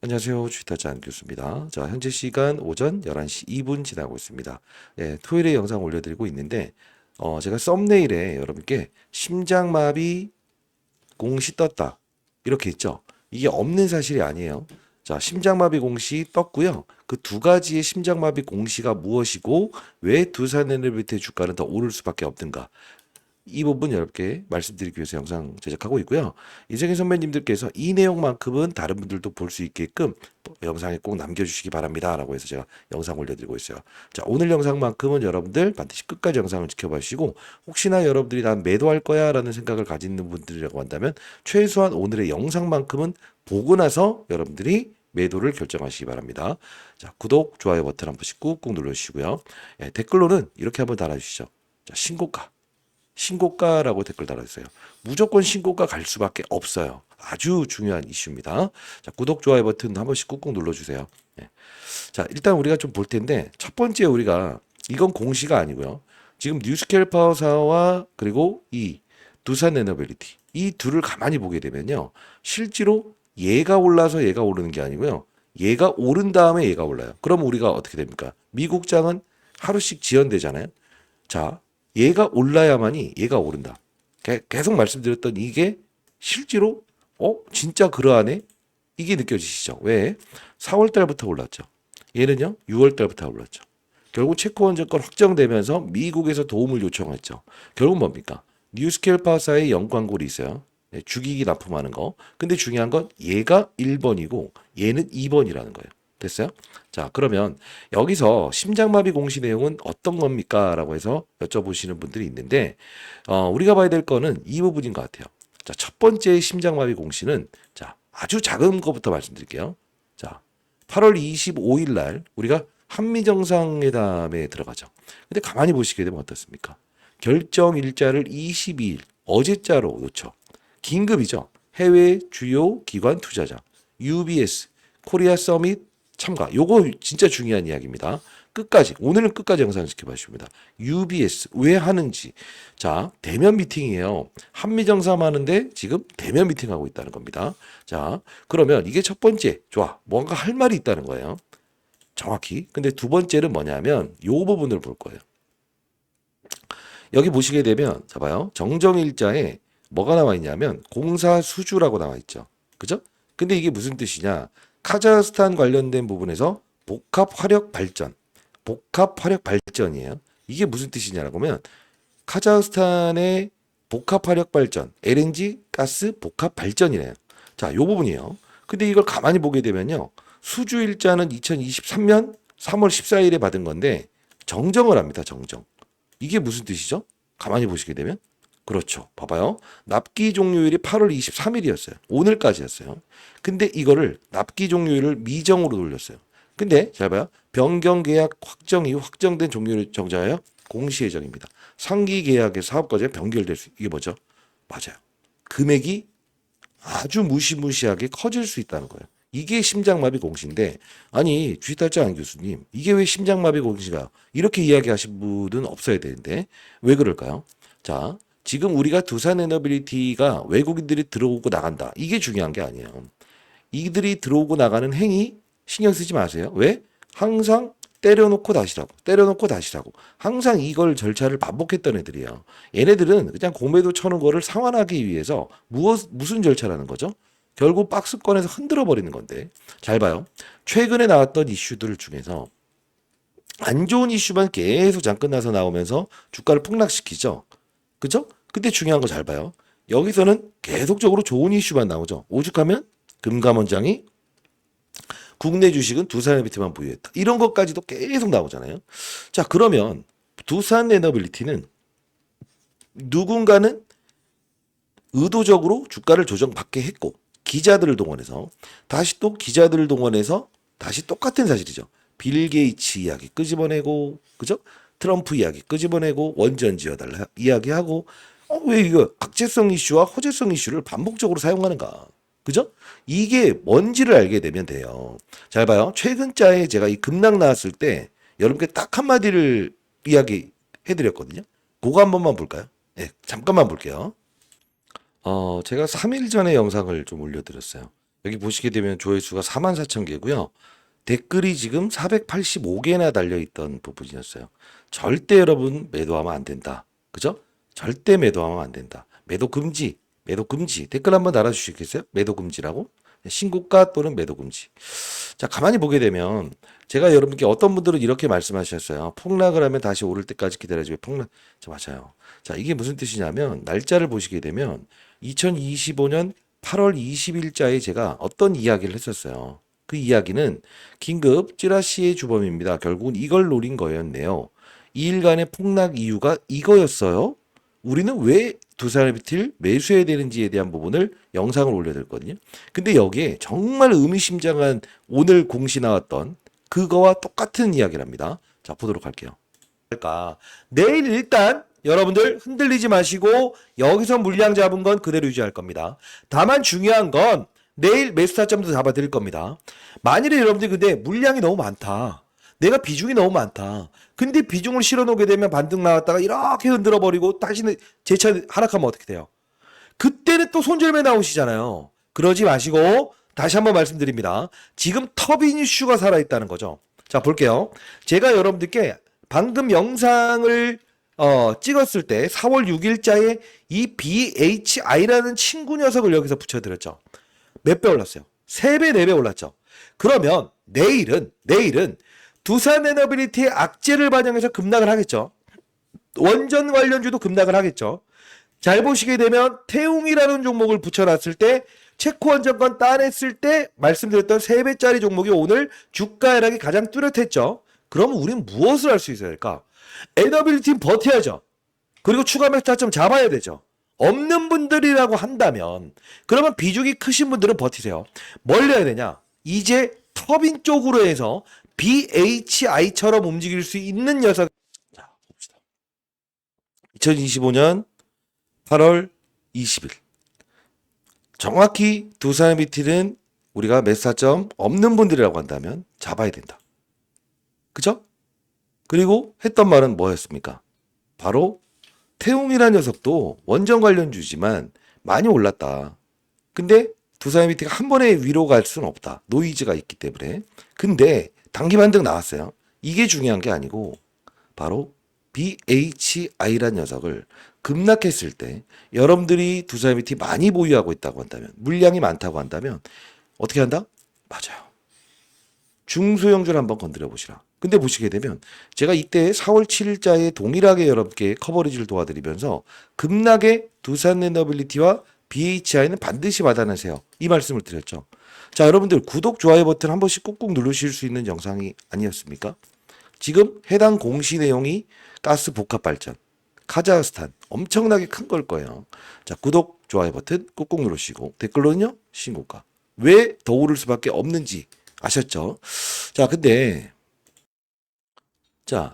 안녕하세요. 주식타짜 교수입니다. 자, 현재 시간 오전 11시 2분 지나고 있습니다. 예, 토요일에 영상 올려드리고 있는데, 제가 썸네일에 여러분께 심장마비 공시 떴다. 이렇게 있죠. 이게 없는 사실이 아니에요. 자, 심장마비 공시 떴고요. 그 두 가지의 심장마비 공시가 무엇이고, 왜 두산에너비티의 주가는 더 오를 수밖에 없는가. 이 부분 여러분께 말씀드리기 위해서 영상 제작하고 있고요. 이정희 선배님들께서 이 내용만큼은 다른 분들도 볼 수 있게끔 영상에 꼭 남겨주시기 바랍니다. 라고 해서 제가 영상 올려드리고 있어요. 자, 오늘 영상만큼은 여러분들 반드시 끝까지 영상을 지켜봐 주시고, 혹시나 여러분들이 난 매도할 거야 라는 생각을 가지는 분들이라고 한다면 최소한 오늘의 영상만큼은 보고 나서 여러분들이 매도를 결정하시기 바랍니다. 자, 구독, 좋아요 버튼 한 번씩 꾹꾹 눌러주시고요. 예, 댓글로는 이렇게 한번 달아주시죠. 자, 신고가라고 댓글 달아주세요. 무조건 신고가 갈 수밖에 없어요. 아주 중요한 이슈입니다. 자, 구독, 좋아요 버튼 한 번씩 꾹꾹 눌러주세요. 네. 자, 일단 우리가 좀 볼 텐데, 첫 번째 우리가, 이건 공시가 아니고요. 지금 뉴스케일 파워사와 그리고 이 두산 에너빌리티, 이 둘을 가만히 보게 되면요. 실제로 얘가 올라서 얘가 오르는 게 아니고요. 얘가 오른 다음에 얘가 올라요. 그럼 우리가 어떻게 됩니까? 미국장은 하루씩 지연되잖아요. 자, 얘가 올라야만이 얘가 오른다. 계속 말씀드렸던 이게 실제로 진짜 그러하네? 이게 느껴지시죠? 왜? 4월 달부터 올랐죠. 얘는요 6월 달부터 올랐죠. 결국 체코원 정권 확정되면서 미국에서 도움을 요청했죠. 결국 뭡니까? 뉴스케일 파사의 연광고리 있어요. 네, 죽이기 납품하는 거. 근데 중요한 건 얘가 1번이고 얘는 2번이라는 거예요. 됐어요? 자, 그러면 여기서 심장마비 공시 내용은 어떤 겁니까? 라고 해서 여쭤보시는 분들이 있는데, 우리가 봐야 될 거는 이 부분인 것 같아요. 자, 첫 번째 심장마비 공시는, 자, 아주 작은 것부터 말씀드릴게요. 자, 8월 25일 날 우리가 한미정상회담에 들어가죠. 근데 가만히 보시게 되면 어떻습니까? 결정 일자를 22일, 어제자로 놓죠. 긴급이죠. 해외 주요 기관 투자자, UBS, 코리아 서밋 참가. 요거 진짜 중요한 이야기입니다. 끝까지 오늘은 끝까지 영상 지켜봐 주십니다. UBS 왜 하는지. 자, 대면 미팅이에요. 한미 정상하는데 지금 대면 미팅하고 있다는 겁니다. 자, 그러면 이게 첫 번째. 좋아. 뭔가 할 말이 있다는 거예요. 정확히. 근데 두 번째는 뭐냐면 요 부분을 볼 거예요. 여기 보시게 되면 자 봐요. 정정일자에 뭐가 나와 있냐면 공사 수주라고 나와 있죠. 그죠? 근데 이게 무슨 뜻이냐? 카자흐스탄 관련된 부분에서 복합 화력 발전이에요. 이게 무슨 뜻이냐라고 하면 카자흐스탄의 복합 화력 발전, LNG 가스 복합 발전이래요. 자, 요 부분이에요. 근데 이걸 가만히 보게 되면요. 수주 일자는 2023년 3월 14일에 받은 건데 정정을 합니다. 정정. 이게 무슨 뜻이죠? 가만히 보시게 되면 그렇죠. 봐봐요. 납기 종료일이 8월 23일이었어요. 오늘까지였어요. 근데 이거를 납기 종료일을 미정으로 돌렸어요. 근데 잘 봐요. 변경 계약 확정 이후 확정된 종료일 정자예요. 공시 예정입니다. 상기 계약의 사업 과제 변결될 수 이게 뭐죠? 맞아요. 금액이 아주 무시무시하게 커질 수 있다는 거예요. 이게 심장마비 공시인데 아니 주식달자 안 교수님 이게 왜 심장마비 공시가 이렇게 이야기하신 분은 없어야 되는데 왜 그럴까요? 자, 지금 우리가 두산 에너빌리티가 외국인들이 들어오고 나간다. 이게 중요한 게 아니에요. 이들이 들어오고 나가는 행위 신경 쓰지 마세요. 왜? 항상 때려놓고 다시라고. 항상 이걸 절차를 반복했던 애들이에요. 얘네들은 그냥 공매도 쳐는 거를 상환하기 위해서 무슨 절차라는 거죠? 결국 박스권에서 흔들어 버리는 건데. 잘 봐요. 최근에 나왔던 이슈들 중에서 안 좋은 이슈만 계속 잠깐 나서 나오면서 주가를 폭락시키죠. 그죠? 근데 중요한 거 잘 봐요. 여기서는 계속적으로 좋은 이슈만 나오죠. 오죽하면 금감원장이 국내 주식은 두산에너빌리티만 보유했다. 이런 것까지도 계속 나오잖아요. 자, 그러면 두산에너빌리티는 누군가는 의도적으로 주가를 조정받게 했고 기자들을 동원해서 다시 똑같은 사실이죠. 빌 게이츠 이야기 끄집어내고 그죠? 트럼프 이야기 끄집어내고 원전 지어달라 이야기하고 왜 이거 악재성 이슈와 호재성 이슈를 반복적으로 사용하는가? 그죠? 이게 뭔지를 알게 되면 돼요. 잘 봐요. 최근자에 제가 이 급락 나왔을 때 여러분께 딱 한마디를 이야기해드렸거든요. 그거 한 번만 볼까요? 잠깐만 볼게요. 제가 3일 전에 영상을 좀 올려드렸어요. 여기 보시게 되면 조회수가 44,000개고요. 댓글이 지금 485개나 달려있던 부분이었어요. 절대 여러분 매도하면 안 된다. 그죠? 절대 매도하면 안 된다. 매도 금지, 매도 금지. 댓글 한번 달아주시겠어요? 매도 금지라고? 신고가 또는 매도 금지. 자, 가만히 보게 되면 제가 여러분께 어떤 분들은 이렇게 말씀하셨어요. 폭락을 하면 다시 오를 때까지 기다려주고 폭락. 자, 맞아요. 자, 이게 무슨 뜻이냐면 날짜를 보시게 되면 2025년 8월 20일자에 제가 어떤 이야기를 했었어요. 그 이야기는 긴급 찌라시의 주범입니다. 결국은 이걸 노린 거였네요. 2일간의 폭락 이유가 이거였어요. 우리는 왜 두산에비티를 매수해야 되는지에 대한 부분을 영상을 올려드렸거든요. 근데 여기에 정말 의미심장한 오늘 공시 나왔던 그거와 똑같은 이야기랍니다. 자, 보도록 할게요. 그러니까 내일 일단 여러분들 흔들리지 마시고 여기서 물량 잡은 건 그대로 유지할 겁니다. 다만 중요한 건 내일 매수 타점도 잡아드릴 겁니다. 만일에 여러분들 근데 물량이 너무 많다. 내가 비중이 너무 많다. 근데 비중을 실어 놓게 되면 반등 나왔다가 이렇게 흔들어 버리고 다시는 재차 하락하면 어떻게 돼요? 그때는 또 손절매 나오시잖아요. 그러지 마시고 다시 한번 말씀드립니다. 지금 터빈 이슈가 살아있다는 거죠. 자, 볼게요. 제가 여러분들께 방금 영상을 찍었을 때 4월 6일자에 이 BHI라는 친구 녀석을 여기서 붙여드렸죠. 몇 배 올랐어요? 3배, 4배 올랐죠. 그러면 내일은 두산에너빌리티의 악재를 반영해서 급락을 하겠죠. 원전 관련주도 급락을 하겠죠. 잘 보시게 되면 태웅이라는 종목을 붙여놨을 때 체코원전권 따냈을 때 말씀드렸던 3배짜리 종목이 오늘 주가 하락이 가장 뚜렷했죠. 그럼 우린 무엇을 할 수 있어야 될까? 에너빌리티는 버텨야죠. 그리고 추가 매수 타점 잡아야 되죠. 없는 분들이라고 한다면 그러면 비중이 크신 분들은 버티세요. 뭘 해야 되냐? 이제 터빈 쪽으로 해서 BHI처럼 움직일 수 있는 녀석. 자, 봅시다. 2025년 8월 20일. 정확히 두산에비티는 우리가 매수 타점 없는 분들이라고 한다면 잡아야 된다. 그죠? 그리고 했던 말은 뭐였습니까? 바로 태웅이라는 녀석도 원전 관련주지만 많이 올랐다. 근데 두산에비티가 한 번에 위로 갈 수는 없다. 노이즈가 있기 때문에. 근데 단기 반등 나왔어요. 이게 중요한 게 아니고 바로 BHI라는 녀석을 급락했을 때 여러분들이 두산에비티 많이 보유하고 있다고 한다면 물량이 많다고 한다면 어떻게 한다? 맞아요. 중소형주를 한번 건드려 보시라. 근데 보시게 되면 제가 이때 4월 7일자에 동일하게 여러분께 커버리지를 도와드리면서 급락의 두산에너빌리티와 BHI는 반드시 받아내세요. 이 말씀을 드렸죠. 자, 여러분들 구독, 좋아요 버튼 한 번씩 꾹꾹 누르실 수 있는 영상이 아니었습니까? 지금 해당 공시 내용이 가스 복합 발전, 카자흐스탄 엄청나게 큰 걸 거예요. 자, 구독, 좋아요 버튼 꾹꾹 누르시고 댓글로는요. 신고가. 왜 더 오를 수밖에 없는지 아셨죠? 자, 근데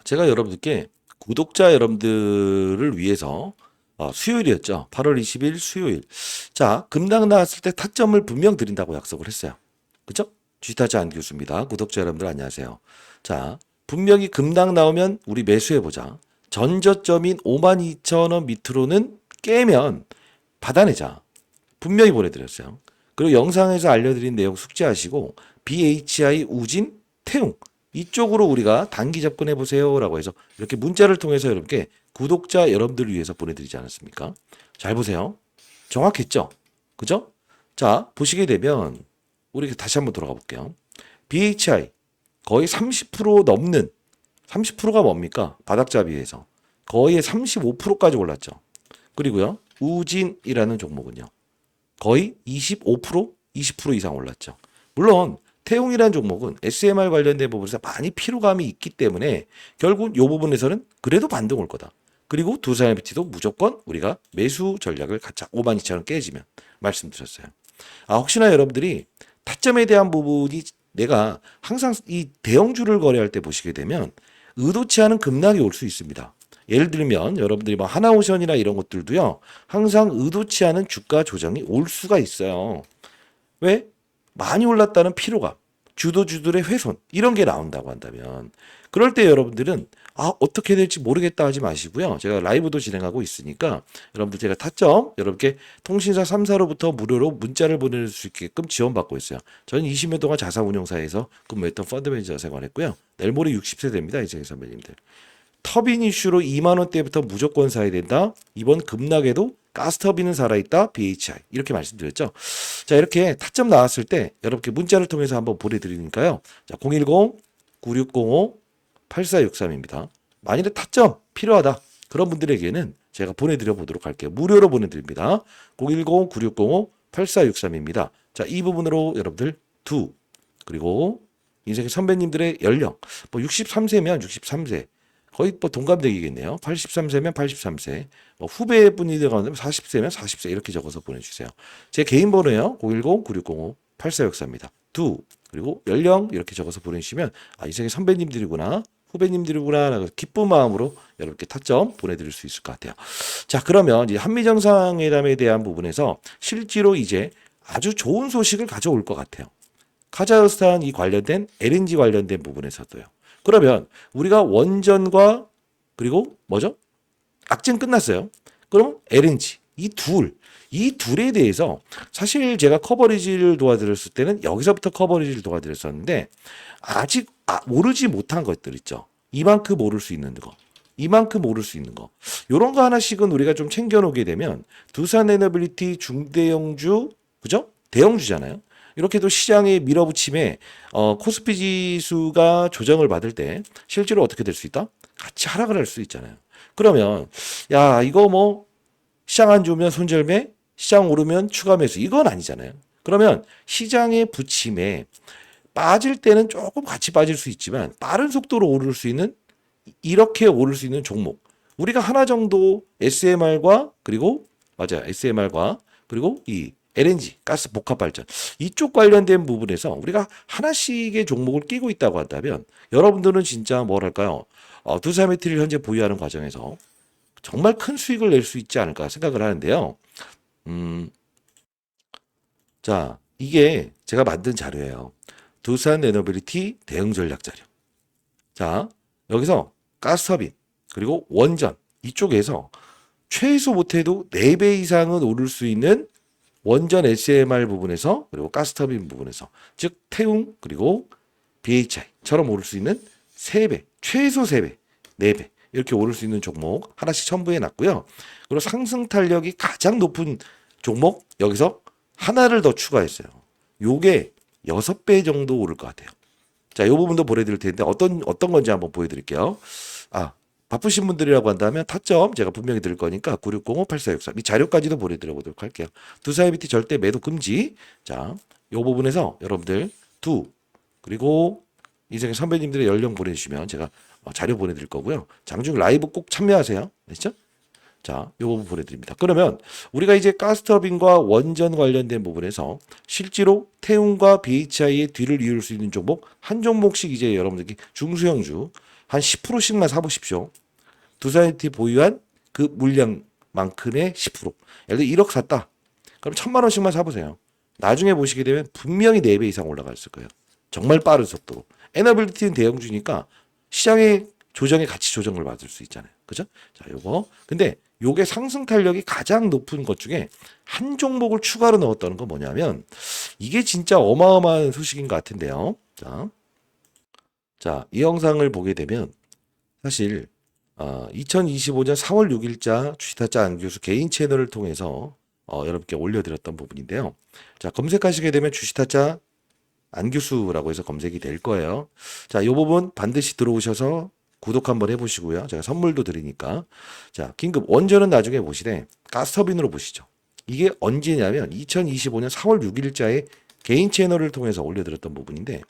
제가 여러분들께 구독자 여러분들을 위해서 수요일이었죠. 8월 20일 수요일. 자, 급락 나왔을 때 타점을 분명 드린다고 약속을 했어요. 그죠? 쥐타지 안교수입니다. 구독자 여러분들 안녕하세요. 자, 분명히 급락 나오면 우리 매수해보자. 전저점인 52,000원 밑으로는 깨면 받아내자. 분명히 보내드렸어요. 그리고 영상에서 알려드린 내용 숙지하시고 BHI, 우진, 태웅 이쪽으로 우리가 단기 접근해 보세요 라고 해서 이렇게 문자를 통해서 여러분께 구독자 여러분들을 위해서 보내드리지 않았습니까? 잘 보세요. 정확했죠? 그죠? 자, 보시게 되면 우리 다시 한번 돌아가 볼게요. BHI 거의 30% 넘는 30%가 뭡니까? 바닥잡이에서 거의 35%까지 올랐죠. 그리고요. 우진이라는 종목은요. 거의 25%, 20% 이상 올랐죠. 물론 태웅이라는 종목은 SMR 관련된 부분에서 많이 피로감이 있기 때문에 결국 이 부분에서는 그래도 반등 올 거다. 그리고 두산에비티도 무조건 우리가 매수 전략을 갖자. 52,000원 깨지면 말씀드렸어요. 혹시나 여러분들이 타점에 대한 부분이 내가 항상 이 대형주를 거래할 때 보시게 되면 의도치 않은 급락이 올 수 있습니다. 예를 들면 여러분들이 뭐 하나오션이나 이런 것들도요. 항상 의도치 않은 주가 조정이 올 수가 있어요. 왜? 많이 올랐다는 피로감. 주도주들의 훼손 이런 게 나온다고 한다면 그럴 때 여러분들은 어떻게 될지 모르겠다 하지 마시고요. 제가 라이브도 진행하고 있으니까 여러분들 제가 타점 여러분께 통신사 3사로부터 무료로 문자를 보낼 수 있게끔 지원받고 있어요. 저는 20년 동안 자산운용사에서 근무했던 펀드 매니저 생활했고요. 내일 모레 60세 됩니다. 이제 선배님들. 터빈 이슈로 2만 원대부터 무조건 사야 된다. 이번 급락에도 가스터빈은 살아있다. BHI 이렇게 말씀드렸죠. 자, 이렇게 타점 나왔을 때 여러분께 문자를 통해서 한번 보내드리니까요. 자, 010-9605-8463입니다. 만일에 타점 필요하다 그런 분들에게는 제가 보내드려 보도록 할게요. 무료로 보내드립니다. 010-9605-8463입니다. 자, 이 부분으로 여러분들 그리고 인생의 선배님들의 연령 뭐 63세면 63세 거의 뭐 동갑내기겠네요. 83세면 83세, 뭐 후배분이 되가면 40세면 40세 이렇게 적어서 보내주세요. 제 개인 번호요. 010-9605-8464입니다. 그리고 연령 이렇게 적어서 보내주시면 인생의 선배님들이구나, 후배님들이구나 기쁜 마음으로 여러분께 타점 보내드릴 수 있을 것 같아요. 자, 그러면 이제 한미 정상회담에 대한 부분에서 실제로 이제 아주 좋은 소식을 가져올 것 같아요. 카자흐스탄 이 관련된 LNG 관련된 부분에서도요. 그러면 우리가 원전과 그리고 뭐죠? 악재는 끝났어요. 그럼 LNG 이 둘에 대해서 사실 제가 커버리지를 도와드렸을 때는 여기서부터 커버리지를 도와드렸었는데 아직 모르지 못한 것들 있죠. 이만큼 오를 수 있는 거. 이만큼 오를 수 있는 거. 요런 거 하나씩은 우리가 좀 챙겨놓게 되면 두산에너빌리티 중대형주 그죠? 대형주잖아요. 이렇게도 시장의 밀어붙임에 코스피 지수가 조정을 받을 때 실제로 어떻게 될 수 있다? 같이 하락을 할 수 있잖아요. 그러면 야 이거 뭐 시장 안 좋으면 손절매, 시장 오르면 추가 매수 이건 아니잖아요. 그러면 시장의 부침에 빠질 때는 조금 같이 빠질 수 있지만 빠른 속도로 오를 수 있는 이렇게 오를 수 있는 종목 우리가 하나 정도 SMR과 그리고 이 LNG, 가스 복합 발전 이쪽 관련된 부분에서 우리가 하나씩의 종목을 끼고 있다고 한다면 여러분들은 진짜 뭐랄까요? 두산메트리를 현재 보유하는 과정에서 정말 큰 수익을 낼 수 있지 않을까 생각을 하는데요. 자, 이게 제가 만든 자료예요. 두산에너빌리티 대응 전략 자료. 자, 여기서 가스터빈 그리고 원전 이쪽에서 최소 못해도 4배 이상은 오를 수 있는 원전 SMR 부분에서 그리고 가스터빈 부분에서 즉 태웅 그리고 BHI처럼 오를 수 있는 3배 최소 3배 4배 이렇게 오를 수 있는 종목 하나씩 첨부해 놨고요. 그리고 상승 탄력이 가장 높은 종목 여기서 하나를 더 추가했어요. 요게 6배 정도 오를 것 같아요. 자, 이 부분도 보내드릴 텐데 어떤 건지 한번 보여드릴게요. 바쁘신 분들이라고 한다면 타점 제가 분명히 드릴 거니까 9605-8463 이 자료까지도 보내드려 보도록 할게요. 두산에너빌리티 절대 매도 금지. 자, 이 부분에서 여러분들 그리고 인생의 선배님들의 연령 보내주시면 제가 자료 보내드릴 거고요. 장중 라이브 꼭 참여하세요. 아시죠? 자, 이 부분 보내드립니다. 그러면 우리가 이제 가스터빈과 원전 관련된 부분에서 실제로 태웅과 BHI의 뒤를 이을 수 있는 종목 한 종목씩 이제 여러분들께 중소형주 한 10%씩만 사보십시오. 두산에너빌리티 보유한 그 물량만큼의 10%. 예를 들어 1억 샀다. 그럼 1,000만 원씩만 사보세요. 나중에 보시게 되면 분명히 4배 이상 올라갔을 거예요. 정말 빠른 속도로. 에너빌리티는 대형주니까 시장의 조정에 같이 조정을 받을 수 있잖아요. 그죠? 자, 요거. 근데 요게 상승 탄력이 가장 높은 것 중에 한 종목을 추가로 넣었다는 건 뭐냐면 이게 진짜 어마어마한 소식인 것 같은데요. 자, 이 영상을 보게 되면 사실 2025년 4월 6일자 주식타짜 안교수 개인 채널을 통해서 여러분께 올려드렸던 부분인데요. 자, 검색하시게 되면 주식타짜 안교수라고 해서 검색이 될 거예요. 자, 이 부분 반드시 들어오셔서 구독 한번 해보시고요. 제가 선물도 드리니까. 자, 긴급 원전은 나중에 보시되 가스터빈으로 보시죠. 이게 언제냐면 2025년 4월 6일자에 개인 채널을 통해서 올려드렸던 부분인데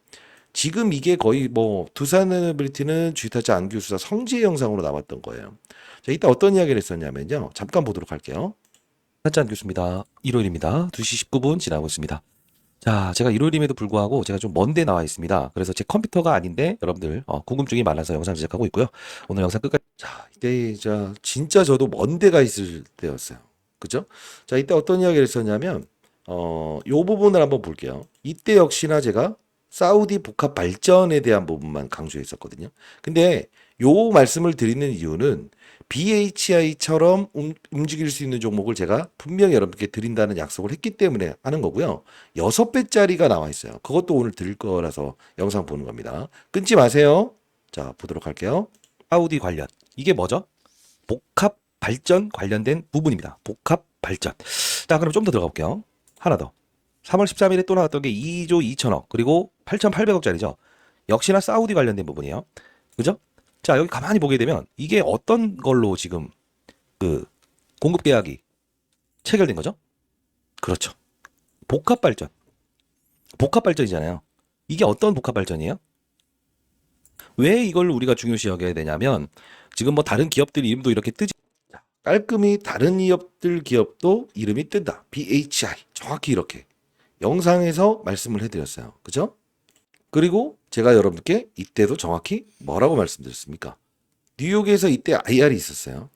지금 이게 거의 뭐 두산에너빌리티는 주식타짜 안교수사 성지의 영상으로 나왔던 거예요. 자, 이따 어떤 이야기를 했었냐면요. 잠깐 보도록 할게요. 타짜 안교수입니다. 일요일입니다. 2시 19분 지나고 있습니다. 자, 제가 일요일임에도 불구하고 제가 좀 먼데 나와 있습니다. 그래서 제 컴퓨터가 아닌데 여러분들 궁금증이 많아서 영상 제작하고 있고요. 오늘 영상 끝까지. 자, 이때 진짜 저도 먼데가 있을 때였어요. 그죠? 자, 이때 어떤 이야기를 했었냐면 요 부분을 한번 볼게요. 이때 역시나 제가 사우디 복합 발전에 대한 부분만 강조했었거든요. 근데 요 말씀을 드리는 이유는 BHI처럼 움직일 수 있는 종목을 제가 분명히 여러분께 드린다는 약속을 했기 때문에 하는 거고요. 6배짜리가 나와 있어요. 그것도 오늘 드릴 거라서 영상 보는 겁니다. 끊지 마세요. 자, 보도록 할게요. 사우디 관련. 이게 뭐죠? 복합 발전 관련된 부분입니다. 복합 발전. 자, 그럼 좀 더 들어가 볼게요. 하나 더. 3월 13일에 또 나왔던 게 2조 2천억 그리고 8,800억짜리죠. 역시나 사우디 관련된 부분이에요. 그죠? 자, 여기 가만히 보게 되면 이게 어떤 걸로 지금 그 공급 계약이 체결된 거죠? 그렇죠. 복합 발전. 복합 발전이잖아요. 이게 어떤 복합 발전이에요? 왜 이걸 우리가 중요시 여겨야 되냐면 지금 뭐 다른 기업들 이름도 이렇게 뜨지. 깔끔히 다른 기업도 이름이 뜬다. BHI. 정확히 이렇게 영상에서 말씀을 해드렸어요. 그죠? 그리고 제가 여러분께 이때도 정확히 뭐라고 말씀드렸습니까? 뉴욕에서 이때 IR이 있었어요.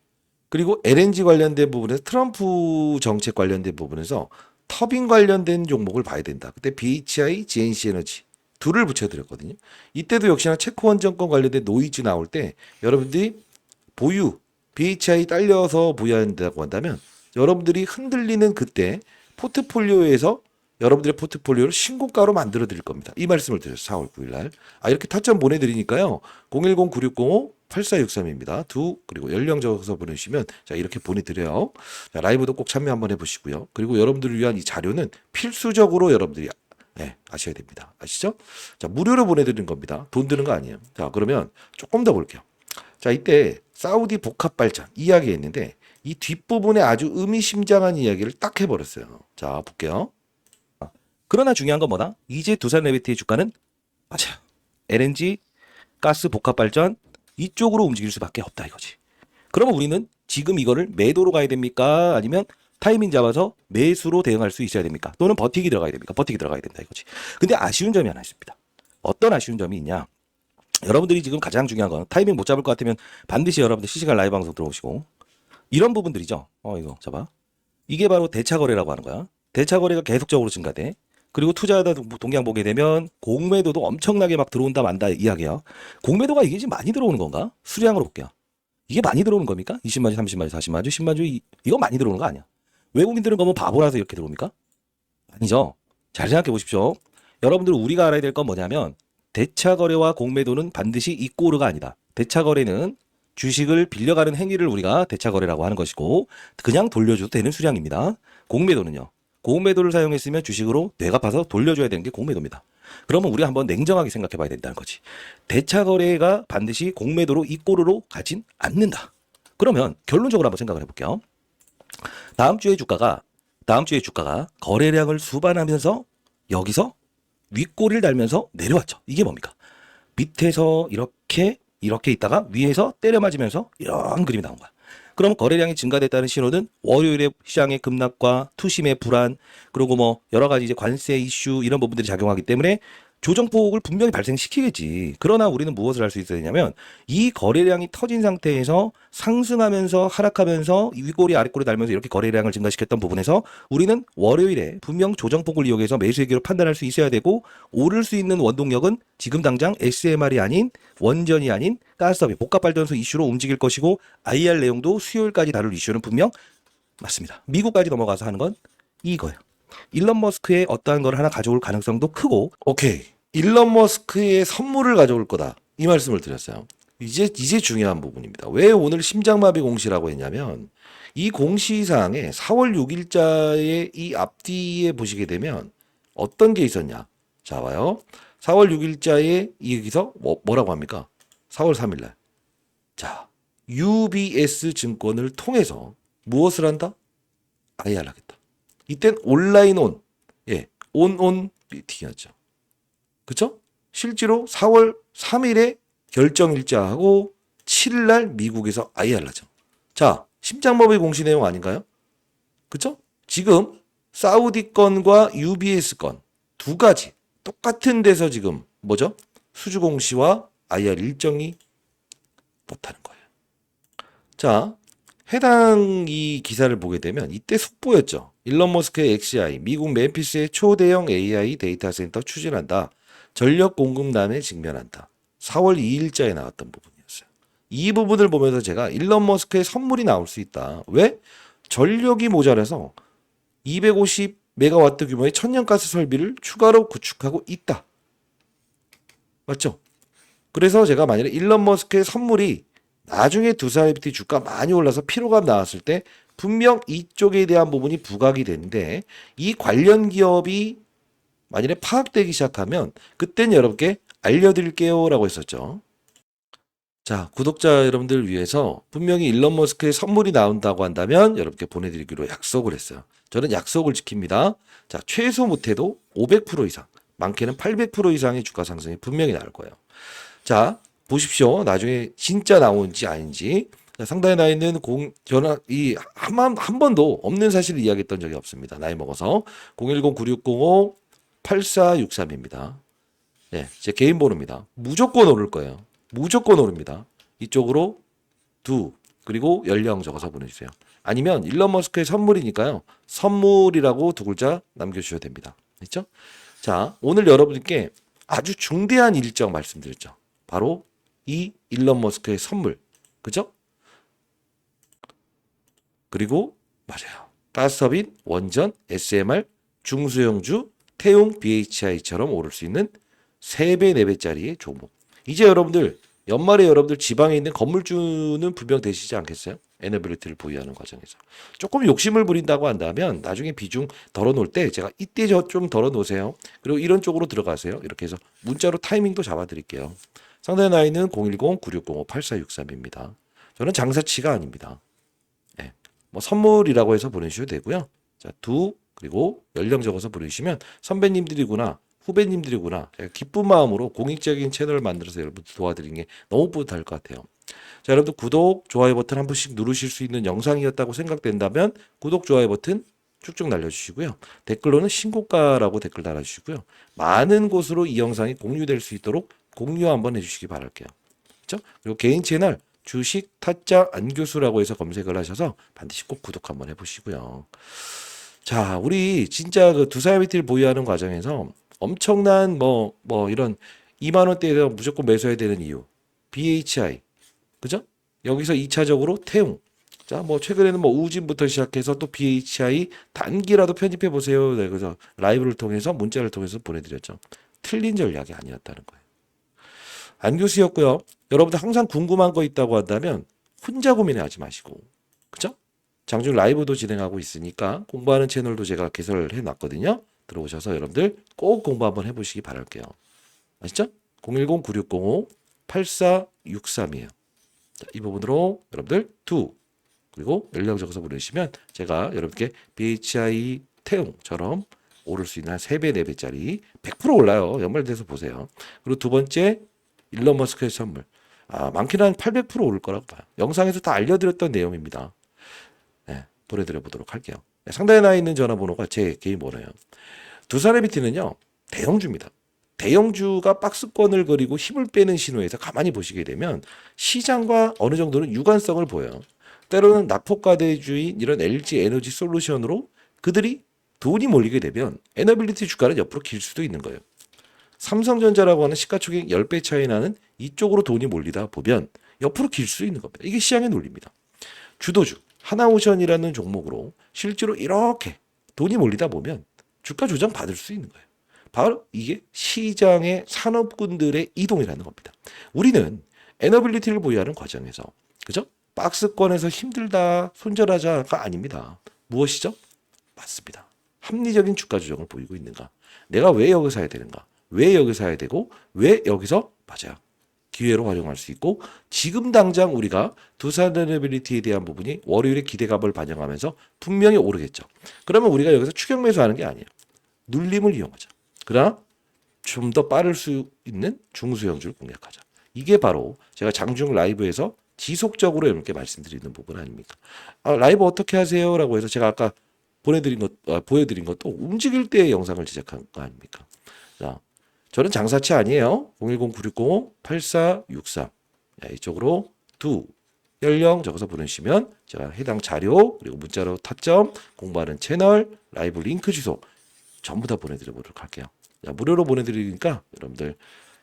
그리고 LNG 관련된 부분에서 트럼프 정책 관련된 부분에서 터빈 관련된 종목을 봐야 된다. 그때 BHI, GNC 에너지 둘을 붙여드렸거든요. 이때도 역시나 체코원정권 관련된 노이즈 나올 때 여러분들이 보유, BHI 딸려서 보유한다고 한다면 여러분들이 흔들리는 그때 포트폴리오에서 여러분들의 포트폴리오를 신고가로 만들어 드릴 겁니다. 이 말씀을 드렸어요. 4월 9일 날. 이렇게 타점 보내드리니까요. 010-9605-8463입니다. 그리고 연령 적어서 보내주시면 자, 이렇게 보내드려요. 자, 라이브도 꼭 참여 한번 해보시고요. 그리고 여러분들을 위한 이 자료는 필수적으로 여러분들이 아셔야 됩니다. 아시죠? 자, 무료로 보내드리는 겁니다. 돈 드는 거 아니에요. 자, 그러면 조금 더 볼게요. 자, 이때 사우디 복합 발전 이야기했는데 이 뒷부분에 아주 의미심장한 이야기를 딱 해버렸어요. 자, 볼게요. 그러나 중요한 건 뭐다? 이제 두산레비트의 주가는 맞아요. LNG, 가스 복합 발전 이쪽으로 움직일 수밖에 없다 이거지. 그러면 우리는 지금 이거를 매도로 가야 됩니까? 아니면 타이밍 잡아서 매수로 대응할 수 있어야 됩니까? 또는 버티기 들어가야 됩니까? 버티기 들어가야 된다 이거지. 근데 아쉬운 점이 하나 있습니다. 어떤 아쉬운 점이 있냐? 여러분들이 지금 가장 중요한 건 타이밍 못 잡을 것 같으면 반드시 여러분들 실시간 라이브 방송 들어오시고 이런 부분들이죠. 이거 잡아. 이게 바로 대차 거래라고 하는 거야. 대차 거래가 계속적으로 증가돼. 그리고 투자하다 동향 보게 되면 공매도도 엄청나게 막 들어온다 만다 이야기야. 공매도가 이게 지금 많이 들어오는 건가? 수량으로 볼게요. 이게 많이 들어오는 겁니까? 20만 주, 30만 주, 40만 주, 10만 주 이거 많이 들어오는 거 아니야? 외국인들은 그러면 바보라서 이렇게 들어옵니까? 아니죠. 잘 생각해 보십시오. 여러분들 우리가 알아야 될 건 뭐냐면 대차 거래와 공매도는 반드시 이꼬르가 아니다. 대차 거래는 주식을 빌려가는 행위를 우리가 대차 거래라고 하는 것이고 그냥 돌려줘도 되는 수량입니다. 공매도는요. 공매도를 사용했으면 주식으로 되갚아서 돌려줘야 되는 게 공매도입니다. 그러면 우리가 한번 냉정하게 생각해 봐야 된다는 거지. 대차 거래가 반드시 공매도로 이꼬르로 가진 않는다. 그러면 결론적으로 한번 생각을 해볼게요. 다음 주에 주가가 거래량을 수반하면서 여기서 윗꼬리를 달면서 내려왔죠. 이게 뭡니까? 밑에서 이렇게 있다가 위에서 때려 맞으면서 이런 그림이 나온 거야. 그럼 거래량이 증가됐다는 신호는 월요일에 시장의 급락과 투심의 불안 그리고 뭐 여러 가지 이제 관세 이슈 이런 부분들이 작용하기 때문에 조정폭을 분명히 발생시키겠지. 그러나 우리는 무엇을 할 수 있어야 되냐면 이 거래량이 터진 상태에서 상승하면서 하락하면서 윗꼬리 아랫꼬리 달면서 이렇게 거래량을 증가시켰던 부분에서 우리는 월요일에 분명 조정폭을 이용해서 매수의 기로 판단할 수 있어야 되고 오를 수 있는 원동력은 지금 당장 SMR이 아닌 원전이 아닌 가스업이 복합발전소 이슈로 움직일 것이고 IR 내용도 수요일까지 다룰 이슈는 분명 맞습니다. 미국까지 넘어가서 하는 건 이거예요. 일론 머스크의 어떠한 걸 하나 가져올 가능성도 크고 오케이. 일론 머스크의 선물을 가져올 거다. 이 말씀을 드렸어요. 이제 중요한 부분입니다. 왜 오늘 심장마비 공시라고 했냐면 이 공시사항에 4월 6일자의 이 앞뒤에 보시게 되면 어떤 게 있었냐. 자, 봐요. 4월 6일자에 여기서 뭐라고 합니까? 4월 3일날. 자, UBS 증권을 통해서 무엇을 한다? IR 하겠다. 이땐 온라인 온 미팅이었죠. 그쵸? 실제로 4월 3일에 결정일자하고 7일날 미국에서 IR 하죠. 자, 심장마비 공시 내용 아닌가요? 그쵸? 지금 사우디 건과 UBS 건 두 가지 똑같은 데서 지금 뭐죠? 수주 공시와 IR 일정이 못하는 거예요. 자, 해당 이 기사를 보게 되면 이때 속보였죠. 일론 머스크의 XI, 미국 멤피스의 초대형 AI 데이터 센터 추진한다. 전력 공급난에 직면한다. 4월 2일자에 나왔던 부분이었어요. 이 부분을 보면서 제가 일론 머스크의 선물이 나올 수 있다. 왜? 전력이 모자라서 250메가와트 규모의 천연가스 설비를 추가로 구축하고 있다. 맞죠? 그래서 제가 만약에 일론 머스크의 선물이 나중에 두산IPT 주가 많이 올라서 피로감 나왔을 때 분명 이쪽에 대한 부분이 부각이 되는데 이 관련 기업이 만약에 파악되기 시작하면 그때는 여러분께 알려드릴게요 라고 했었죠. 자, 구독자 여러분들 위해서 분명히 일론 머스크의 선물이 나온다고 한다면 여러분께 보내드리기로 약속을 했어요. 저는 약속을 지킵니다. 자, 최소 못해도 500% 이상, 많게는 800% 이상의 주가 상승이 분명히 나올 거예요. 자, 보십시오. 나중에 진짜 나오는지 아닌지. 자, 상단에 나 있는 한 번도 없는 사실을 이야기했던 적이 없습니다. 나이 먹어서 010-9605-8463입니다. 네, 제 개인 번호입니다. 무조건 오를 거예요. 무조건 오릅니다. 이쪽으로 그리고 연령 적어서 보내주세요. 아니면 일론 머스크의 선물이니까요. 선물이라고 두 글자 남겨주셔도 됩니다. 됐죠? 자, 오늘 여러분께 아주 중대한 일정 말씀드렸죠. 바로 이 일론 머스크의 선물. 그죠? 그리고 맞아요. 가스터빈, 원전, SMR, 중소형주, 태용 BHI처럼 오를 수 있는 3배, 4배짜리의 종목. 이제 여러분들 연말에 여러분들 지방에 있는 건물주는 분명 되시지 않겠어요? 에너빌리티를 보유하는 과정에서. 조금 욕심을 부린다고 한다면 나중에 비중 덜어놓을 때 제가 이때 저 좀 덜어놓으세요. 그리고 이런 쪽으로 들어가세요. 이렇게 해서 문자로 타이밍도 잡아드릴게요. 상단에 나 있는 010-9605-8463입니다. 저는 장사치가 아닙니다. 네. 뭐 선물이라고 해서 보내주셔도 되고요. 자, 그리고 연령 적어서 보내주시면 선배님들이구나. 후배님들이구나. 제가 기쁜 마음으로 공익적인 채널을 만들어서 여러분 도와드리는 게 너무 뿌듯할 것 같아요. 자, 여러분들 구독, 좋아요 버튼 한 번씩 누르실 수 있는 영상이었다고 생각된다면 구독, 좋아요 버튼 쭉쭉 날려주시고요. 댓글로는 신고가라고 댓글 달아주시고요. 많은 곳으로 이 영상이 공유될 수 있도록 공유 한번 해주시기 바랄게요. 그렇죠? 그리고 개인 채널 주식 타짜 안교수라고 해서 검색을 하셔서 반드시 꼭 구독 한번 해보시고요. 자, 우리 진짜 그 두산IPT를 보유하는 과정에서 엄청난 이런 2만 원대에서 무조건 매수해야 되는 이유. BHI. 그죠? 여기서 2차적으로 태용. 자, 최근에는 우진부터 시작해서 또 BHI 단기라도 편입해 보세요. 네, 그래서 라이브를 통해서 문자를 통해서 보내드렸죠. 틀린 전략이 아니었다는 거예요. 안교수였고요. 여러분들 항상 궁금한 거 있다고 한다면 혼자 고민하지 마시고. 그죠? 장중 라이브도 진행하고 있으니까 공부하는 채널도 제가 개설을 해놨거든요. 들어오셔서 여러분들 꼭 공부 한번 해보시기 바랄게요. 아시죠? 010-9605-8463이에요. 자, 이 부분으로 여러분들 그리고 연락 적어서 보내주시면 제가 여러분께 BHI 태용처럼 오를 수 있는 한 3배, 4배짜리 100% 올라요. 연말돼서 보세요. 그리고 두 번째 일론 머스크의 선물. 많게는 한 800% 오를 거라고 봐요. 영상에서 다 알려드렸던 내용입니다. 네, 보내드려 보도록 할게요. 네, 상단에 나 있는 전화번호가 제 개인 번호예요. 두산IPT는요, 대형주입니다. 대형주가 박스권을 그리고 힘을 빼는 신호에서 가만히 보시게 되면 시장과 어느 정도는 유관성을 보여요. 때로는 낙폭과대주의인 이런 LG 에너지 솔루션으로 그들이 돈이 몰리게 되면 에너빌리티 주가는 옆으로 길 수도 있는 거예요. 삼성전자라고 하는 시가총액 10배 차이 나는 이쪽으로 돈이 몰리다 보면 옆으로 길 수 있는 겁니다. 이게 시장의 논리입니다. 주도주, 하나오션이라는 종목으로 실제로 이렇게 돈이 몰리다 보면 주가 조정 받을 수 있는 거예요. 바로 이게 시장의 산업군들의 이동이라는 겁니다. 우리는 에너빌리티를 보유하는 과정에서 그죠? 박스권에서 힘들다 손절하자가 아닙니다. 무엇이죠? 맞습니다. 합리적인 주가 조정을 보이고 있는가? 내가 왜 여기서 사야 되는가? 왜 여기서 사야 되고 왜 여기서 맞아요. 기회로 활용할 수 있고 지금 당장 우리가 두산 에너빌리티에 대한 부분이 월요일에 기대감을 반영하면서 분명히 오르겠죠. 그러면 우리가 여기서 추격 매수하는 게 아니에요. 눌림을 이용하자. 그러나 좀 더 빠를 수 있는 중소형주를 공략하자. 이게 바로 제가 장중 라이브에서 지속적으로 여러분께 말씀드리는 부분 아닙니까? 라이브 어떻게 하세요? 라고 해서 제가 아까 보여드린 것도 움직일 때 영상을 제작한 거 아닙니까? 자, 저는 장사치 아니에요. 010-9605-8463. 이쪽으로 연령 적어서 보내주시면 제가 해당 자료 그리고 문자로 타점 공부하는 채널 라이브 링크 주소 전부 다 보내드려 보도록 할게요. 자, 무료로 보내드리니까 여러분들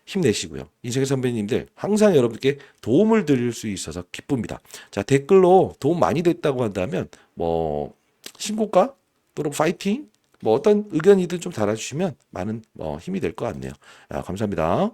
힘내시고요. 인생의 선배님들 항상 여러분께 도움을 드릴 수 있어서 기쁩니다. 자, 댓글로 도움 많이 됐다고 한다면 뭐 신고가 또는 파이팅 뭐 어떤 의견이든 좀 달아주시면 많은 힘이 될 것 같네요. 감사합니다.